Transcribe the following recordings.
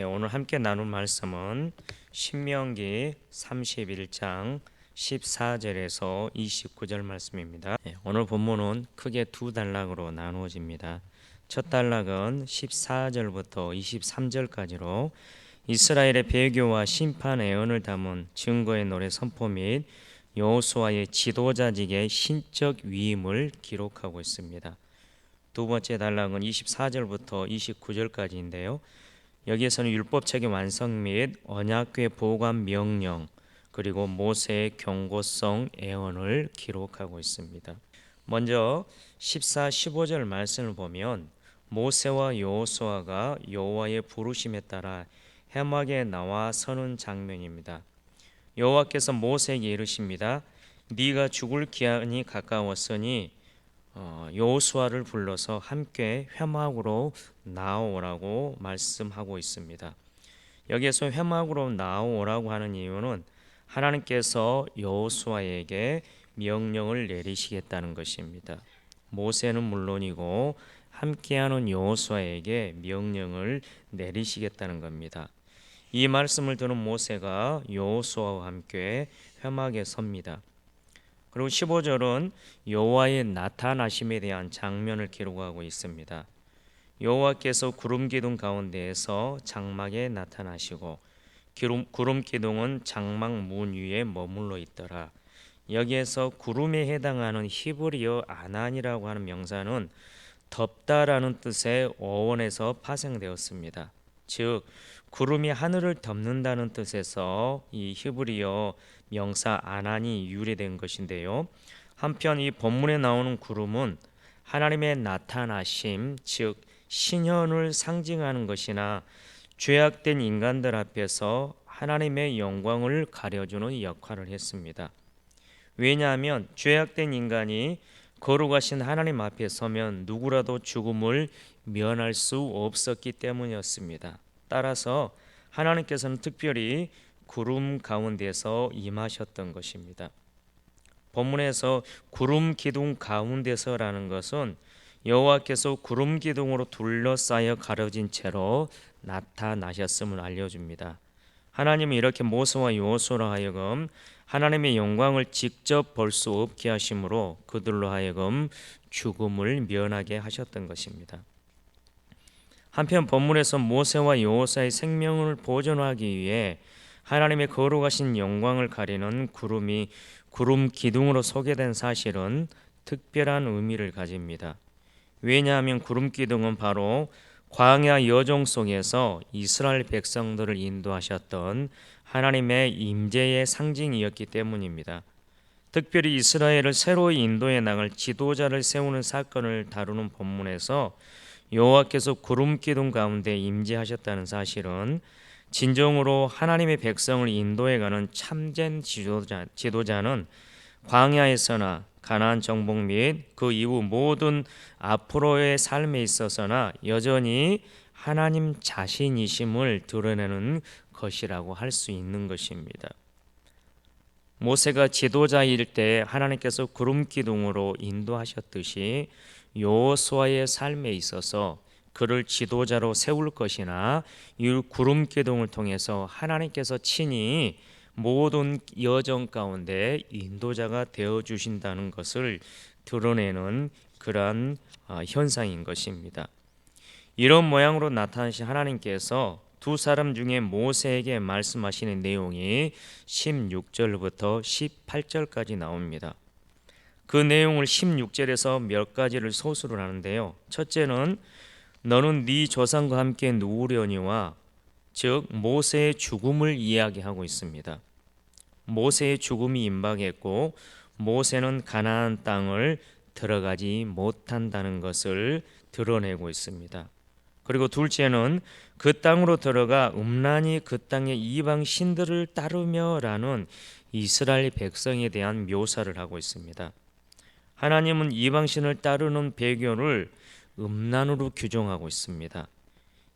오늘 함께 나눌 말씀은 신명기 31장 14절에서 29절 말씀입니다. 오늘 본문은 크게 두 단락으로 나누어집니다. 첫 단락은 14절부터 23절까지로 이스라엘의 배교와 심판 애언을 담은 증거의 노래 선포 및 여호수아의 지도자직의 신적 위임을 기록하고 있습니다. 두 번째 단락은 24절부터 29절까지인데요. 여기에서는 율법책의 완성 및 언약궤 보관 명령 그리고 모세의 경고성 애언을 기록하고 있습니다. 먼저 14, 15절 말씀을 보면 모세와 여호수아가 여호와의 부르심에 따라 해막에 나와 서는 장면입니다. 여호와께서 모세에게 이르십니다. 네가 죽을 기한이 가까웠으니 여호수아를 불러서 함께 회막으로 나오라고 말씀하고 있습니다. 여기에서 회막으로 나오라고 하는 이유는 하나님께서 여호수아에게 명령을 내리시겠다는 것입니다. 모세는 물론이고 함께하는 여호수아에게 명령을 내리시겠다는 겁니다. 이 말씀을 들은 모세가 여호수아와 함께 회막에 섭니다. 그리고 15절은 여호와의 나타나심에 대한 장면을 기록하고 있습니다. 여호와께서 구름 기둥 가운데에서 장막에 나타나시고 구름 기둥은 장막 문 위에 머물러 있더라. 여기에서 구름에 해당하는 히브리어 아난이라고 하는 명사는 덮다라는 뜻의 어원에서 파생되었습니다. 즉 구름이 하늘을 덮는다는 뜻에서 이 히브리어 명사 아난이 유래된 것인데요. 한편 이 본문에 나오는 구름은 하나님의 나타나심, 즉 신현을 상징하는 것이나 죄악된 인간들 앞에서 하나님의 영광을 가려주는 역할을 했습니다. 왜냐하면 죄악된 인간이 거룩하신 하나님 앞에 서면 누구라도 죽음을 면할 수 없었기 때문이었습니다. 따라서 하나님께서는 특별히 구름 가운데서 임하셨던 것입니다. 본문에서 구름 기둥 가운데서라는 것은 여호와께서 구름 기둥으로 둘러싸여 가려진 채로 나타나셨음을 알려줍니다. 하나님은 이렇게 모세와 여호수아로 하여금 하나님의 영광을 직접 볼 수 없게 하심으로 그들로 하여금 죽음을 면하게 하셨던 것입니다. 한편 본문에서 모세와 여호수아의 생명을 보존하기 위해 하나님의 거룩하신 영광을 가리는 구름이 구름 기둥으로 소개된 사실은 특별한 의미를 가집니다. 왜냐하면 구름 기둥은 바로 광야 여정 속에서 이스라엘 백성들을 인도하셨던 하나님의 임재의 상징이었기 때문입니다. 특별히 이스라엘을 새로이 인도해 나갈 지도자를 세우는 사건을 다루는 본문에서 여호와께서 구름 기둥 가운데 임재하셨다는 사실은 진정으로 하나님의 백성을 인도해가는 참된 지도자는 광야에서나 가나안 정복 및 그 이후 모든 앞으로의 삶에 있어서나 여전히 하나님 자신이심을 드러내는 것이라고 할 수 있는 것입니다. 모세가 지도자일 때 하나님께서 구름 기둥으로 인도하셨듯이 여호수아의 삶에 있어서 그를 지도자로 세울 것이나 이 구름 기둥을 통해서 하나님께서 친히 모든 여정 가운데 인도자가 되어 주신다는 것을 드러내는 그러한 현상인 것입니다. 이런 모양으로 나타나신 하나님께서 두 사람 중에 모세에게 말씀하시는 내용이 16절부터 18절까지 나옵니다. 그 내용을 16절에서 몇 가지를 소수를 하는데요. 첫째는 너는 네 조상과 함께 누우려니와 즉 모세의 죽음을 이야기하고 있습니다. 모세의 죽음이 임박했고 모세는 가나안 땅을 들어가지 못한다는 것을 드러내고 있습니다. 그리고 둘째는 그 땅으로 들어가 음란히 그 땅의 이방 신들을 따르며라는 이스라엘 백성에 대한 묘사를 하고 있습니다. 하나님은 이방 신을 따르는 배교를 음란으로 규정하고 있습니다.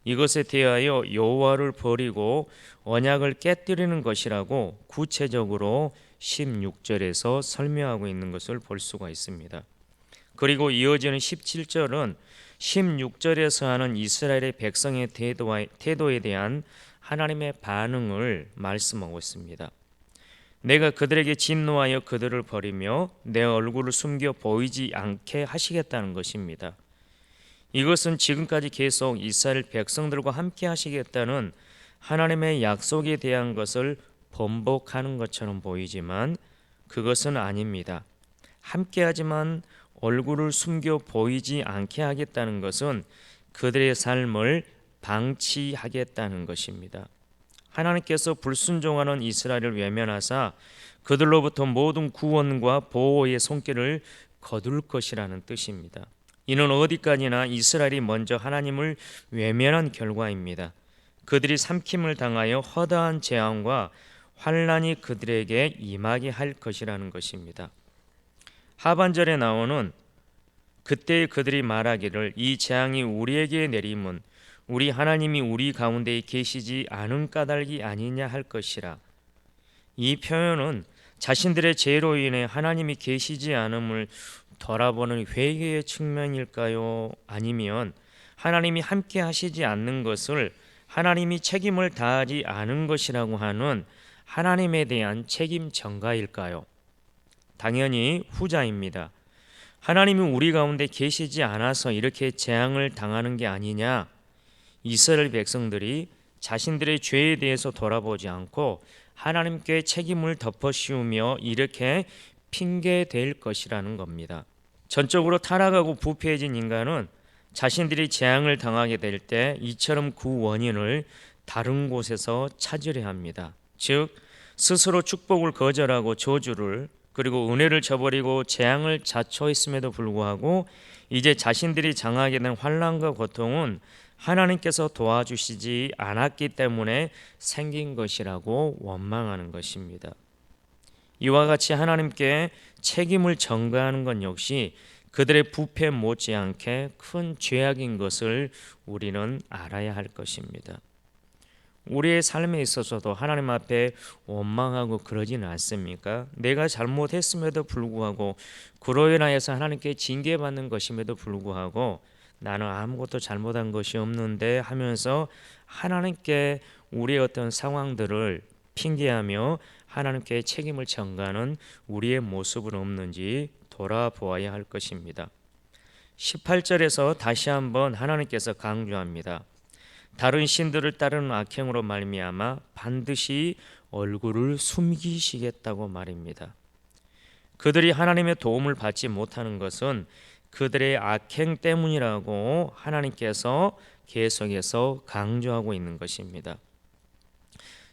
이것에 대하여 여호와를 버리고 언약을 깨뜨리는 것이라고 구체적으로 16절에서 설명하고 있는 것을 볼 수가 있습니다. 그리고 이어지는 17절은 16절에서 하는 이스라엘의 백성의 태도에 대한 하나님의 반응을 말씀하고 있습니다. 내가 그들에게 진노하여 그들을 버리며 내 얼굴을 숨겨 보이지 않게 하시겠다는 것입니다. 이것은 지금까지 계속 이스라엘 백성들과 함께 하시겠다는 하나님의 약속에 대한 것을 번복하는 것처럼 보이지만 그것은 아닙니다. 함께하지만 얼굴을 숨겨 보이지 않게 하겠다는 것은 그들의 삶을 방치하겠다는 것입니다. 하나님께서 불순종하는 이스라엘을 외면하사 그들로부터 모든 구원과 보호의 손길을 거둘 것이라는 뜻입니다. 이는 어디까지나 이스라엘이 먼저 하나님을 외면한 결과입니다. 그들이 삼킴을 당하여 허다한 재앙과 환난이 그들에게 임하게 할 것이라는 것입니다. 하반절에 나오는 그때 그들이 말하기를 이 재앙이 우리에게 내림은 우리 하나님이 우리 가운데 계시지 않은 까닭이 아니냐 할 것이라. 이 표현은 자신들의 죄로 인해 하나님이 계시지 않음을 돌아보는 회개의 측면일까요? 아니면 하나님이 함께 하시지 않는 것을 하나님이 책임을 다하지 않은 것이라고 하는 하나님에 대한 책임 전가일까요? 당연히 후자입니다. 하나님이 우리 가운데 계시지 않아서 이렇게 재앙을 당하는 게 아니냐. 이스라엘 백성들이 자신들의 죄에 대해서 돌아보지 않고 하나님께 책임을 덮어씌우며 이렇게 핑계댈 것이라는 겁니다. 전적으로 타락하고 부패해진 인간은 자신들이 재앙을 당하게 될 때 이처럼 그 원인을 다른 곳에서 찾으려 합니다. 즉 스스로 축복을 거절하고 저주를 그리고 은혜를 저버리고 재앙을 자초했음에도 불구하고 이제 자신들이 당하게 된 환난과 고통은 하나님께서 도와주시지 않았기 때문에 생긴 것이라고 원망하는 것입니다. 이와 같이 하나님께 책임을 전가하는 건 역시 그들의 부패 못지않게 큰 죄악인 것을 우리는 알아야 할 것입니다. 우리의 삶에 있어서도 하나님 앞에 원망하고 그러지는 않습니까? 내가 잘못했음에도 불구하고 그로 인하여서 하나님께 징계받는 것임에도 불구하고 나는 아무것도 잘못한 것이 없는데 하면서 하나님께 우리의 어떤 상황들을 핑계하며 하나님께 책임을 전가하는 우리의 모습은 없는지 돌아보아야 할 것입니다. 18절에서 다시 한번 하나님께서 강조합니다. 다른 신들을 따르는 악행으로 말미암아 반드시 얼굴을 숨기시겠다고 말입니다. 그들이 하나님의 도움을 받지 못하는 것은 그들의 악행 때문이라고 하나님께서 계속해서 강조하고 있는 것입니다.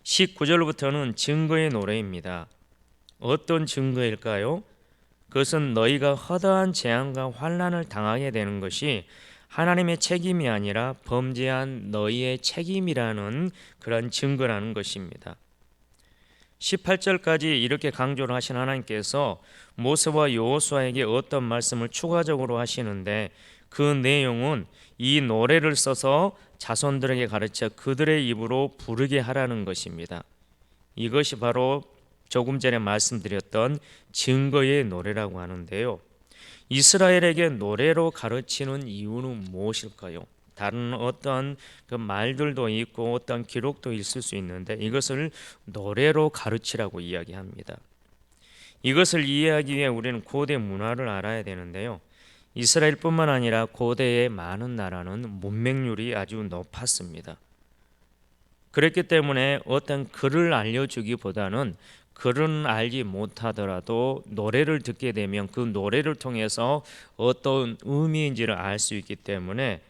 19절부터는 증거의 노래입니다. 어떤 증거일까요? 그것은 너희가 허다한 재앙과 환난을 당하게 되는 것이 하나님의 책임이 아니라 범죄한 너희의 책임이라는 그런 증거라는 것입니다. 18절까지 이렇게 강조를 하신 하나님께서 모세와 여호수아에게 어떤 말씀을 추가적으로 하시는데 그 내용은 이 노래를 써서 자손들에게 가르쳐 그들의 입으로 부르게 하라는 것입니다. 이것이 바로 조금 전에 말씀드렸던 증거의 노래라고 하는데요. 이스라엘에게 노래로 가르치는 이유는 무엇일까요? 다른 어떤 그 말들도 있고 어떤 기록도 있을 수 있는데 이것을 노래로 가르치라고 이야기합니다. 이것을 이해하기 위해 우리는 고대 문화를 알아야 되는데요. 이스라엘뿐만 아니라 고대의 많은 나라는 문맹률이 아주 높았습니다. 그렇기 때문에 어떤 글을 알려주기보다는 글은 알지 못하더라도 노래를 듣게 되면 그 노래를 통해서 어떤 의미인지를 알 수 있기 때문에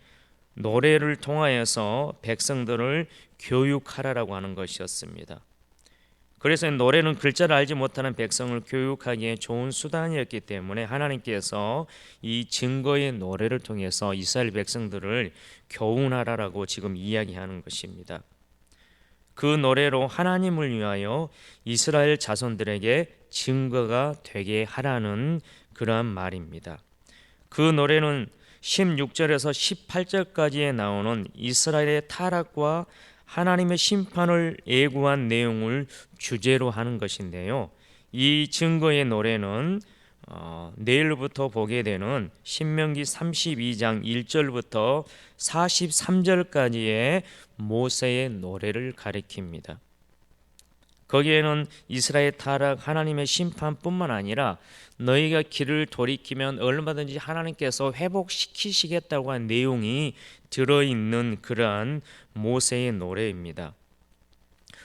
노래를 통하여서 백성들을 교육하라라고 하는 것이었습니다. 그래서 노래는 글자를 알지 못하는 백성을 교육하기에 좋은 수단이었기 때문에 하나님께서 이 증거의 노래를 통해서 이스라엘 백성들을 교훈하라라고 지금 이야기하는 것입니다. 그 노래로 하나님을 위하여 이스라엘 자손들에게 증거가 되게 하라는 그러한 말입니다. 그 노래는 16절에서 18절까지에 나오는 이스라엘의 타락과 하나님의 심판을 예고한 내용을 주제로 하는 것인데요. 이 증거의 노래는 내일부터 보게 되는 신명기 32장 1절부터 43절까지의 모세의 노래를 가리킵니다. 거기에는 이스라엘 타락, 하나님의 심판뿐만 아니라 너희가 길을 돌이키면 얼마든지 하나님께서 회복시키시겠다고 한 내용이 들어있는 그러한 모세의 노래입니다.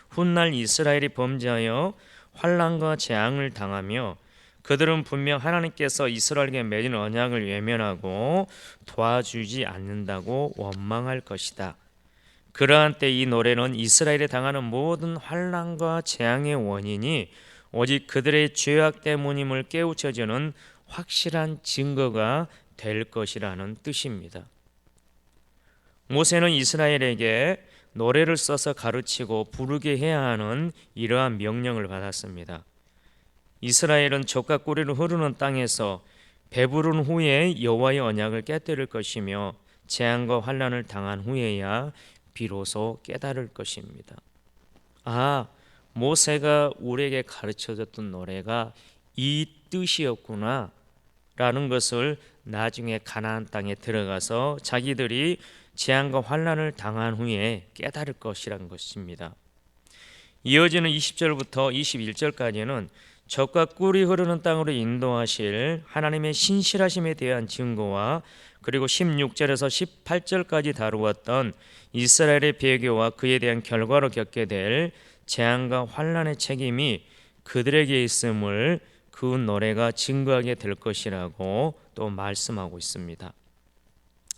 훗날 이스라엘이 범죄하여 환난과 재앙을 당하며 그들은 분명 하나님께서 이스라엘에게 맺은 언약을 외면하고 도와주지 않는다고 원망할 것이다. 그러한 때 이 노래는 이스라엘에 당하는 모든 환난과 재앙의 원인이 오직 그들의 죄악 때문임을 깨우쳐주는 확실한 증거가 될 것이라는 뜻입니다. 모세는 이스라엘에게 노래를 써서 가르치고 부르게 해야 하는 이러한 명령을 받았습니다. 이스라엘은 젖과 꿀이 흐르는 땅에서 배부른 후에 여호와의 언약을 깨뜨릴 것이며 재앙과 환난을 당한 후에야 비로소 깨달을 것입니다. 모세가 우리에게 가르쳐줬던 노래가 이 뜻이었구나 라는 것을 나중에 가나안 땅에 들어가서 자기들이 재앙과 환난을 당한 후에 깨달을 것이란 것입니다. 이어지는 20절부터 21절까지는 젖과 꿀이 흐르는 땅으로 인도하실 하나님의 신실하심에 대한 증거와 그리고 16절에서 18절까지 다루었던 이스라엘의 배교와 그에 대한 결과로 겪게 될 재앙과 환난의 책임이 그들에게 있음을 그 노래가 증거하게 될 것이라고 또 말씀하고 있습니다.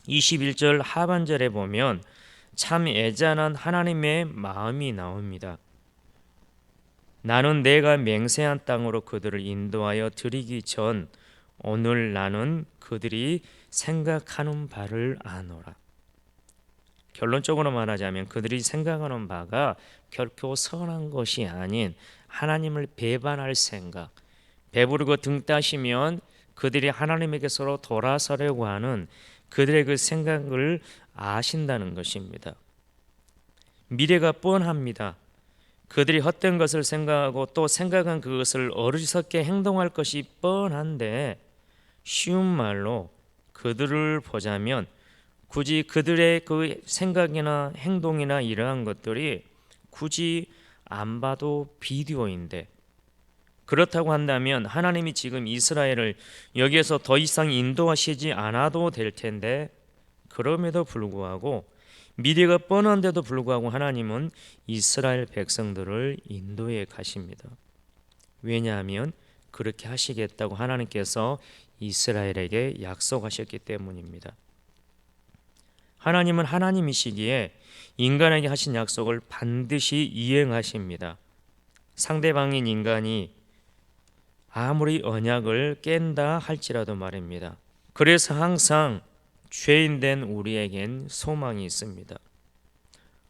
21절 하반절에 보면 참 애잔한 하나님의 마음이 나옵니다. 나는 내가 맹세한 땅으로 그들을 인도하여 드리기 전 오늘 나는 그들이 생각하는 바를 아노라. 결론적으로 말하자면 그들이 생각하는 바가 결코 선한 것이 아닌 하나님을 배반할 생각, 배부르고 등 따시면 그들이 하나님에게서 돌아서려고 하는 그들의 그 생각을 아신다는 것입니다. 미래가 뻔합니다. 그들이 헛된 것을 생각하고 또 생각한 그것을 어리석게 행동할 것이 뻔한데 쉬운 말로 그들을 보자면 굳이 그들의 그 생각이나 행동이나 이러한 것들이 굳이 안 봐도 비디오인데 그렇다고 한다면 하나님이 지금 이스라엘을 여기에서 더 이상 인도하시지 않아도 될 텐데 그럼에도 불구하고 미래가 뻔한데도 불구하고 하나님은 이스라엘 백성들을 인도해 가십니다. 왜냐하면 그렇게 하시겠다고 하나님께서 이스라엘에게 약속하셨기 때문입니다. 하나님은 하나님이시기에 인간에게 하신 약속을 반드시 이행하십니다. 상대방인 인간이 아무리 언약을 깬다 할지라도 말입니다. 그래서 항상 죄인된 우리에겐 소망이 있습니다.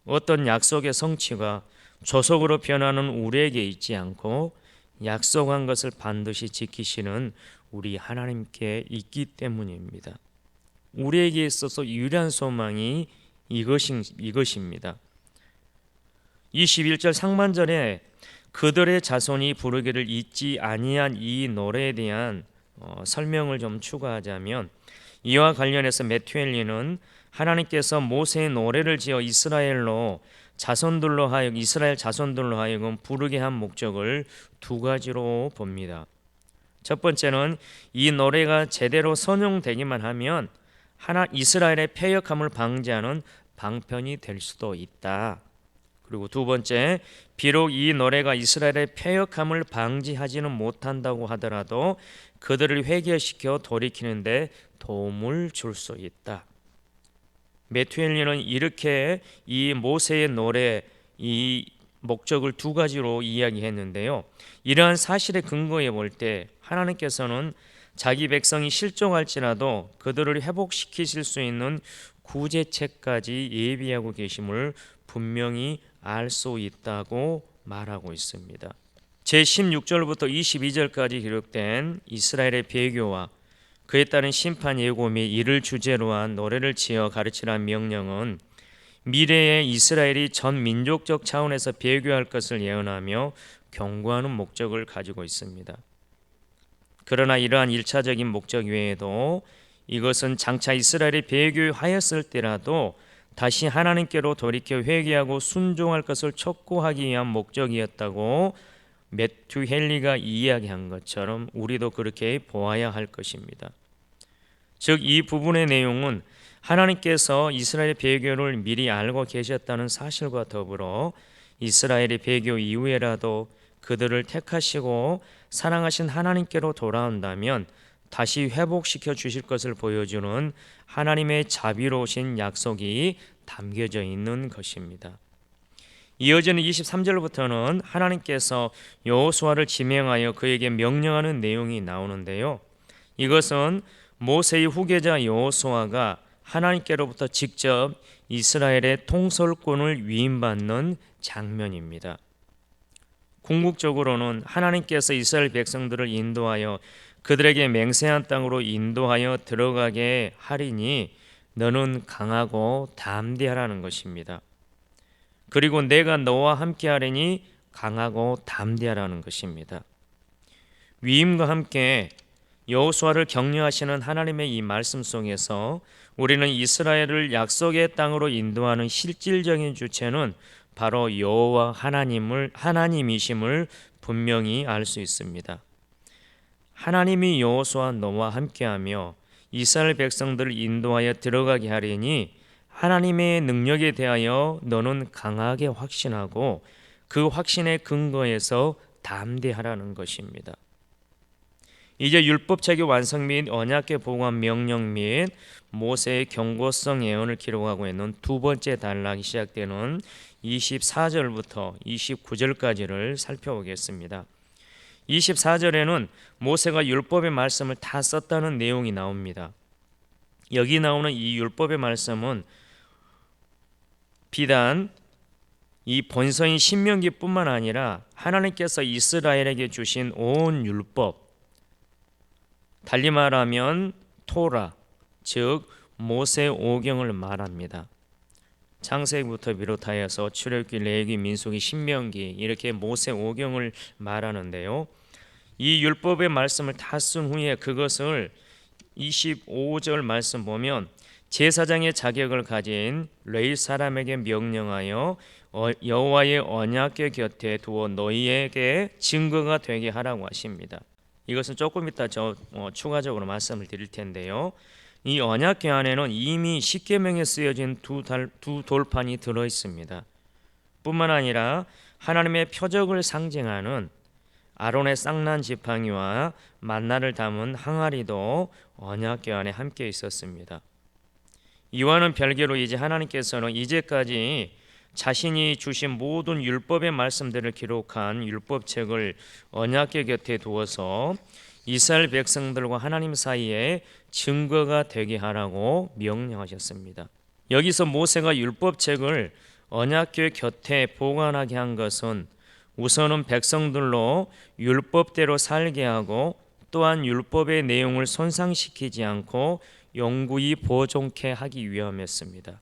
어떤 약속의 성취가 조속으로 변하는 우리에게 있지 않고 약속한 것을 반드시 지키시는 우리 하나님께 있기 때문입니다. 우리에게 있어서 유일한 소망이 이것입니다. 21절 상반절에 그들의 자손이 부르기를 잊지 아니한 이 노래에 대한 설명을 좀 추가하자면 이와 관련해서 메투엘리는 하나님께서 모세의 노래를 지어 이스라엘 자손들로 하여금 부르게 한 목적을 두 가지로 봅니다. 첫 번째는 이 노래가 제대로 선용되기만 하면 이스라엘의 패역함을 방지하는 방편이 될 수도 있다. 그리고 두 번째, 비록 이 노래가 이스라엘의 패역함을 방지하지는 못한다고 하더라도 그들을 회개시켜 돌이키는데 도움을 줄 수 있다. 메투엘리는 이렇게 이 모세의 노래 이 목적을 두 가지로 이야기했는데요. 이러한 사실에 근거해 볼 때 하나님께서는 자기 백성이 실종할지라도 그들을 회복시키실 수 있는 구제책까지 예비하고 계심을 분명히 알 수 있다고 말하고 있습니다. 제16절부터 22절까지 기록된 이스라엘의 배교와 그에 따른 심판 예고 및 이를 주제로 한 노래를 지어 가르치라는 명령은 미래에 이스라엘이 전 민족적 차원에서 배교할 것을 예언하며 경고하는 목적을 가지고 있습니다. 그러나 이러한 1차적인 목적 외에도 이것은 장차 이스라엘이 배교하였을 때라도 다시 하나님께로 돌이켜 회개하고 순종할 것을 촉구하기 위한 목적이었다고 매튜 헨리가 이야기한 것처럼 우리도 그렇게 보아야 할 것입니다. 즉 이 부분의 내용은 하나님께서 이스라엘 배교를 미리 알고 계셨다는 사실과 더불어 이스라엘의 배교 이후에라도 그들을 택하시고 사랑하신 하나님께로 돌아온다면 다시 회복시켜 주실 것을 보여주는 하나님의 자비로우신 약속이 담겨져 있는 것입니다. 이어지는 23절부터는 하나님께서 여호수아를 지명하여 그에게 명령하는 내용이 나오는데요. 이것은 모세의 후계자 여호수아가 하나님께로부터 직접 이스라엘의 통솔권을 위임받는 장면입니다. 궁극적으로는 하나님께서 이스라엘 백성들을 인도하여 그들에게 맹세한 땅으로 인도하여 들어가게 하리니 너는 강하고 담대하라는 것입니다. 그리고 내가 너와 함께 하리니 강하고 담대하라는 것입니다. 위임과 함께 여호수아를 격려하시는 하나님의 이 말씀 속에서 우리는 이스라엘을 약속의 땅으로 인도하는 실질적인 주체는 바로 여호와 하나님이심을 분명히 알 수 있습니다. 하나님이 여호수아 너와 함께하며 이스라엘 백성들을 인도하여 들어가게 하리니 하나님의 능력에 대하여 너는 강하게 확신하고 그 확신의 근거에서 담대하라는 것입니다. 이제 율법책의 완성 및 언약궤 보관 명령 및 모세의 경고성 예언을 기록하고 있는 두 번째 단락이 시작되는 24절부터 29절까지를 살펴보겠습니다. 24절에는 모세가 율법의 말씀을 다 썼다는 내용이 나옵니다. 여기 나오는 이 율법의 말씀은 비단 이 본서인 신명기뿐만 아니라 하나님께서 이스라엘에게 주신 온 율법, 달리 말하면 토라, 즉 모세 오경을 말합니다. 창세기부터 비롯하여서 출애굽기, 레위기, 민수기, 신명기 이렇게 모세 오경을 말하는데요. 이 율법의 말씀을 다 쓴 후에 그것을 25절 말씀 보면 제사장의 자격을 가진 레위 사람에게 명령하여 여호와의 언약궤 곁에 두어 너희에게 증거가 되게 하라고 하십니다. 이것은 조금 이따 추가적으로 말씀을 드릴 텐데요. 이 언약궤 안에는 이미 십계명에 쓰여진 두 돌판이 들어 있습니다. 뿐만 아니라 하나님의 표적을 상징하는 아론의 쌍난 지팡이와 만나를 담은 항아리도 언약궤 안에 함께 있었습니다. 이와는 별개로 이제 하나님께서는 이제까지 자신이 주신 모든 율법의 말씀들을 기록한 율법책을 언약궤 곁에 두어서 이스라엘 백성들과 하나님 사이에 증거가 되게 하라고 명령하셨습니다. 여기서 모세가 율법책을 언약궤 곁에 보관하게 한 것은 우선은 백성들로 율법대로 살게 하고 또한 율법의 내용을 손상시키지 않고 영구히 보존케 하기 위함이었습니다.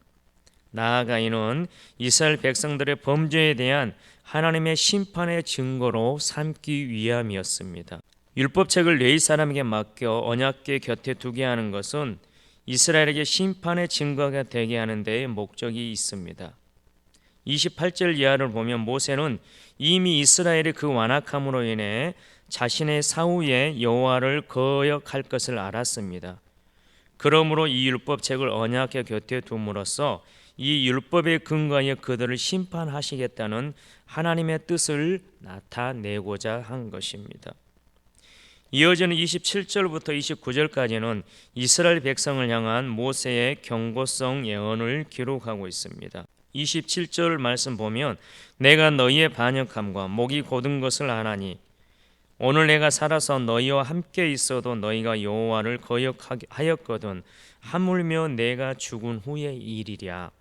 나아가 이는 이스라엘 백성들의 범죄에 대한 하나님의 심판의 증거로 삼기 위함이었습니다. 율법책을 레위 사람에게 맡겨 언약궤 곁에 두게 하는 것은 이스라엘에게 심판의 증거가 되게 하는 데에 목적이 있습니다. 28절 이하를 보면 모세는 이미 이스라엘의 그 완악함으로 인해 자신의 사후에 여호와를 거역할 것을 알았습니다. 그러므로 이 율법책을 언약궤 곁에 둠으로써 이 율법의 근거에 그들을 심판하시겠다는 하나님의 뜻을 나타내고자 한 것입니다. 이어지는 27절부터 29절까지는 이스라엘 백성을 향한 모세의 경고성 예언을 기록하고 있습니다. 27절 말씀 보면 내가 너희의 반역함과 목이 곧은 것을 아나니 오늘 내가 살아서 너희와 함께 있어도 너희가 여호와를 거역하였거든 하물며 내가 죽은 후의 일이랴.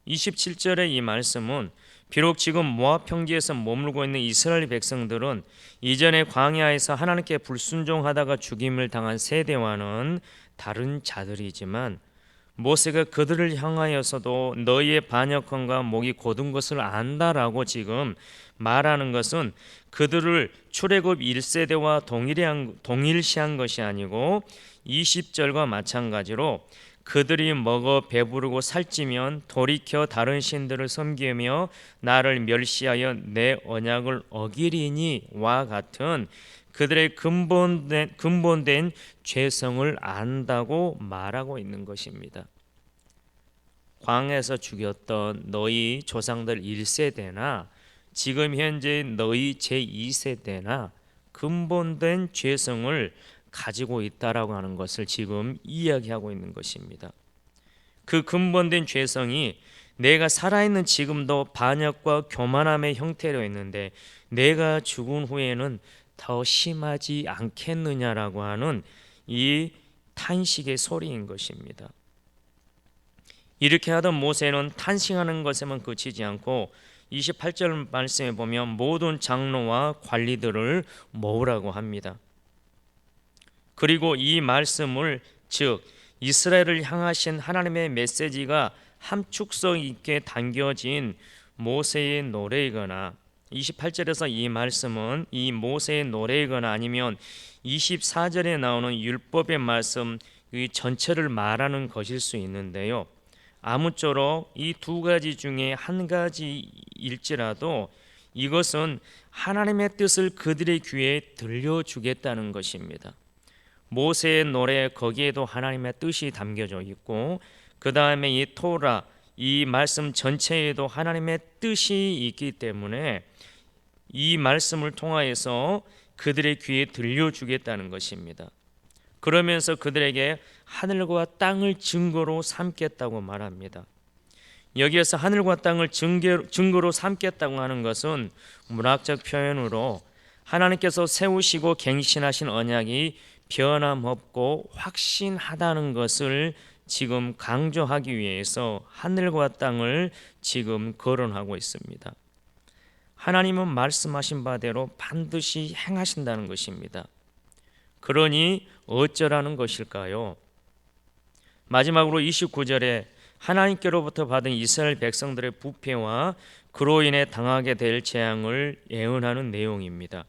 27절의 이 말씀은 비록 지금 모압 평지에서 머물고 있는 이스라엘 백성들은 이전에 광야에서 하나님께 불순종하다가 죽임을 당한 세대와는 다른 자들이지만 모세가 그들을 향하여서도 너희의 반역함과 목이 곧은 것을 안다라고 지금 말하는 것은 그들을 출애굽 1세대와 동일시한 것이 아니고 20절과 마찬가지로 그들이 먹어 배부르고 살찌면 돌이켜 다른 신들을 섬기며 나를 멸시하여 내 언약을 어기리니와 같은 그들의 근본된 죄성을 안다고 말하고 있는 것입니다. 광야에서 죽였던 너희 조상들 1세대나 지금 현재 너희 제2세대나 근본된 죄성을 가지고 있다라고 하는 것을 지금 이야기하고 있는 것입니다. 그 근본된 죄성이 내가 살아있는 지금도 반역과 교만함의 형태로 있는데 내가 죽은 후에는 더 심하지 않겠느냐라고 하는 이 탄식의 소리인 것입니다. 이렇게 하던 모세는 탄식하는 것에만 그치지 않고 28절 말씀에 보면 모든 장로와 관리들을 모으라고 합니다. 그리고 이 말씀을 즉 이스라엘을 향하신 하나님의 메시지가 함축성 있게 담겨진 모세의 노래이거나 28절에서 이 말씀은 이 모세의 노래이거나 아니면 24절에 나오는 율법의 말씀 이 전체를 말하는 것일 수 있는데요. 아무쪼록 이 두 가지 중에 한 가지일지라도 이것은 하나님의 뜻을 그들의 귀에 들려주겠다는 것입니다. 모세의 노래 거기에도 하나님의 뜻이 담겨져 있고 그 다음에 이 토라 이 말씀 전체에도 하나님의 뜻이 있기 때문에 이 말씀을 통하여서 그들의 귀에 들려주겠다는 것입니다. 그러면서 그들에게 하늘과 땅을 증거로 삼겠다고 말합니다. 여기에서 하늘과 땅을 증거로 삼겠다고 하는 것은 문학적 표현으로 하나님께서 세우시고 갱신하신 언약이 변함없고 확신하다는 것을 지금 강조하기 위해서 하늘과 땅을 지금 거론하고 있습니다. 하나님은 말씀하신 바대로 반드시 행하신다는 것입니다. 그러니 어쩌라는 것일까요? 마지막으로 29절에 하나님께로부터 받은 이스라엘 백성들의 부패와 그로 인해 당하게 될 재앙을 예언하는 내용입니다.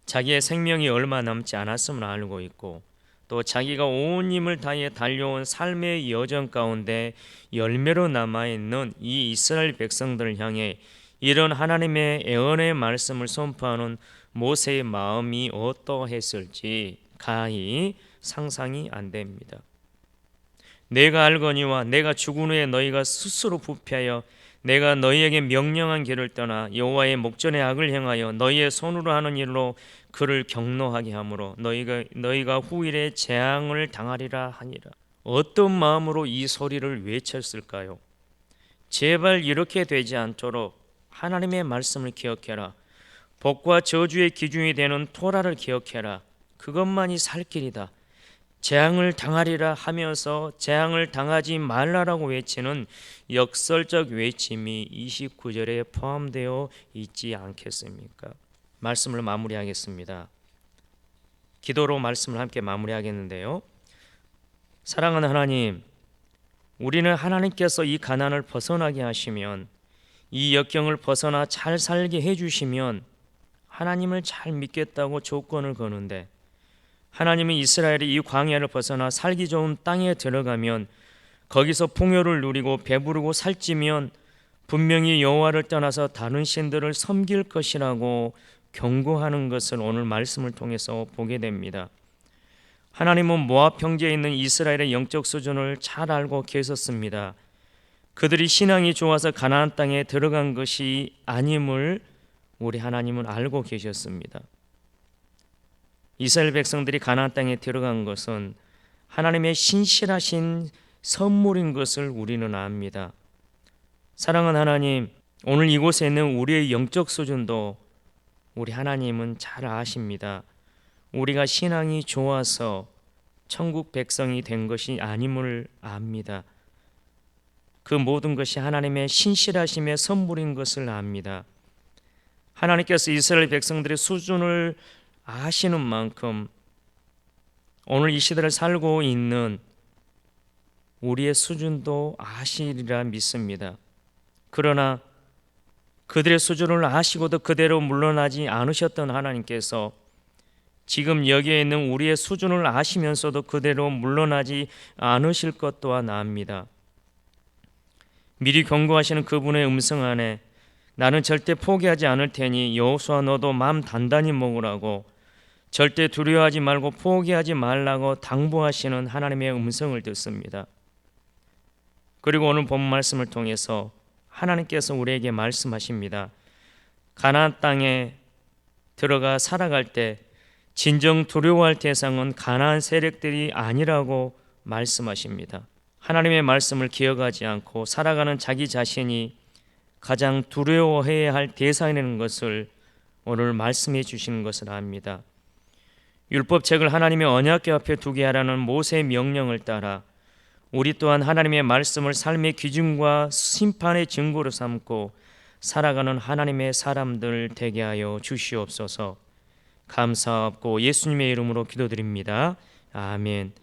자기의 생명이 얼마 남지 않았음을 알고 있고 또 자기가 온 힘을 다해 달려온 삶의 여정 가운데 열매로 남아있는 이 이스라엘 백성들을 향해 이런 하나님의 예언의 말씀을 선포하는 모세의 마음이 어떠했을지 가히 상상이 안 됩니다. 내가 알거니와 내가 죽은 후에 너희가 스스로 부패하여 내가 너희에게 명령한 길을 떠나 여호와의 목전에 악을 행하여 너희의 손으로 하는 일로 그를 경노하게 하므로 너희가 후일에 재앙을 당하리라 하니라. 어떤 마음으로 이 소리를 외쳤을까요? 제발 이렇게 되지 않도록 하나님의 말씀을 기억해라. 복과 저주의 기준이 되는 토라를 기억해라. 그것만이 살 길이다. 재앙을 당하리라 하면서 재앙을 당하지 말라라고 외치는 역설적 외침이 29절에 포함되어 있지 않겠습니까? 말씀을 마무리하겠습니다. 기도로 말씀을 함께 마무리하겠는데요. 사랑하는 하나님, 우리는 하나님께서 이 가난을 벗어나게 하시면 이 역경을 벗어나 잘 살게 해주시면 하나님을 잘 믿겠다고 조건을 거는데 하나님은 이스라엘이 이 광야를 벗어나 살기 좋은 땅에 들어가면 거기서 풍요를 누리고 배부르고 살찌면 분명히 여호와를 떠나서 다른 신들을 섬길 것이라고 경고하는 것을 오늘 말씀을 통해서 보게 됩니다. 하나님은 모압 평지에 있는 이스라엘의 영적 수준을 잘 알고 계셨습니다. 그들이 신앙이 좋아서 가나안 땅에 들어간 것이 아님을 우리 하나님은 알고 계셨습니다. 이스라엘 백성들이 가나안 땅에 들어간 것은 하나님의 신실하신 선물인 것을 우리는 압니다. 사랑하는 하나님, 오늘 이곳에 있는 우리의 영적 수준도 우리 하나님은 잘 아십니다. 우리가 신앙이 좋아서 천국 백성이 된 것이 아님을 압니다. 그 모든 것이 하나님의 신실하심의 선물인 것을 압니다. 하나님께서 이스라엘 백성들의 수준을 아시는 만큼 오늘 이 시대를 살고 있는 우리의 수준도 아시리라 믿습니다. 그러나 그들의 수준을 아시고도 그대로 물러나지 않으셨던 하나님께서 지금 여기에 있는 우리의 수준을 아시면서도 그대로 물러나지 않으실 것 또한 압니다. 미리 경고하시는 그분의 음성 안에 나는 절대 포기하지 않을 테니 여호수아 너도 마음 단단히 먹으라고, 절대 두려워하지 말고 포기하지 말라고 당부하시는 하나님의 음성을 듣습니다. 그리고 오늘 본 말씀을 통해서 하나님께서 우리에게 말씀하십니다. 가나안 땅에 들어가 살아갈 때 진정 두려워할 대상은 가나안 세력들이 아니라고 말씀하십니다. 하나님의 말씀을 기억하지 않고 살아가는 자기 자신이 가장 두려워해야 할 대상이라는 것을 오늘 말씀해 주시는 것을 압니다. 율법책을 하나님의 언약궤 앞에 두게 하라는 모세의 명령을 따라 우리 또한 하나님의 말씀을 삶의 기준과 심판의 증거로 삼고 살아가는 하나님의 사람들 되게 하여 주시옵소서. 감사하고 예수님의 이름으로 기도드립니다. 아멘.